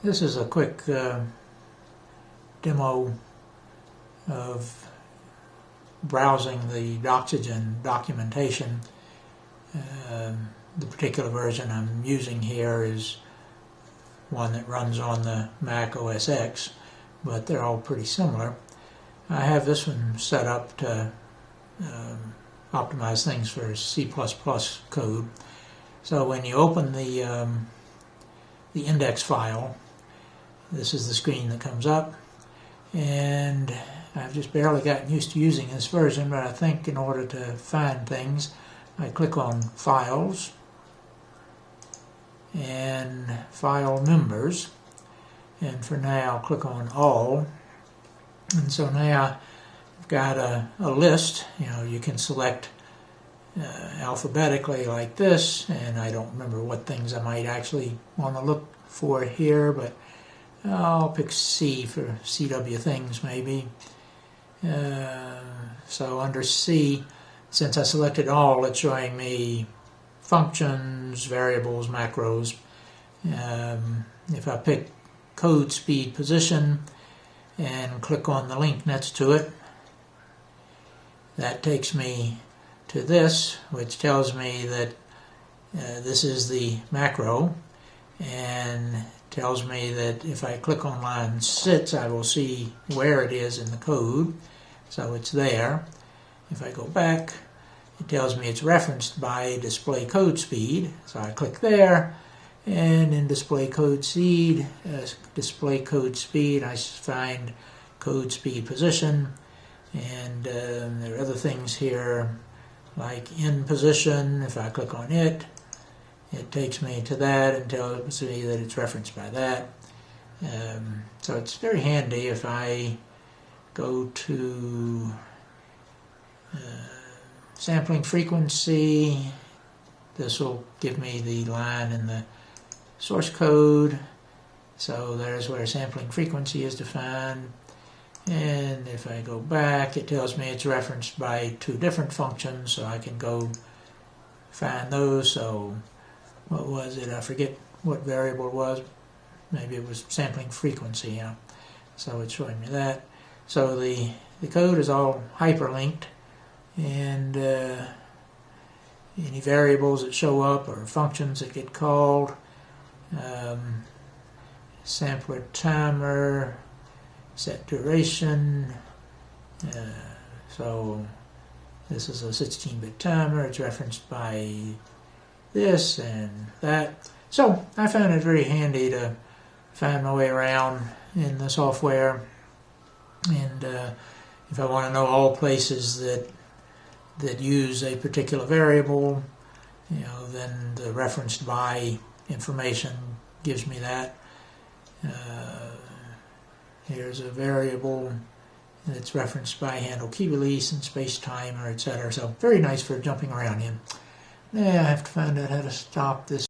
This is a quick demo of browsing the Doxygen documentation. The particular version I'm using here is one that runs on the Mac OS X, but they're all pretty similar. I have this one set up to optimize things for C++ code. So when you open the index file, this is the screen that comes up, and I've just barely gotten used to using this version, but I think in order to find things, I click on Files and File Members, and for now I'll click on All, and so now I've got a list. You can select alphabetically like this, and I don't remember what things I might actually want to look for here, but I'll pick C for CW things maybe. So under C, since I selected all, it's showing me functions, variables, macros. If I pick code speed position and click on the link next to it, that takes me to this, which tells me that this is the macro, and tells me that if I click on line 6, I will see where it is in the code, so it's there. If I go back, it tells me it's referenced by display code speed, so I click there, and in display code speed, I find code speed position, and there are other things here like in position. If I click on it, it takes me to that and tells me that it's referenced by that. So it's very handy. If I go to sampling frequency, this will give me the line in the source code. So there's where sampling frequency is defined. And if I go back, it tells me it's referenced by 2 different functions, so I can go find those. So what was it? I forget what variable it was. Maybe it was sampling frequency. So it's showing me that. So the code is all hyperlinked, and any variables that show up or functions that get called, sampler timer, set duration. So this is a 16-bit timer. It's referenced by this and that. So I found it very handy to find my way around in the software, and if I want to know all places that use a particular variable, then the referenced by information gives me that. Here's a variable that's referenced by handle key release and space timer, etc. So very nice for jumping around in. Now I have to find out how to stop this.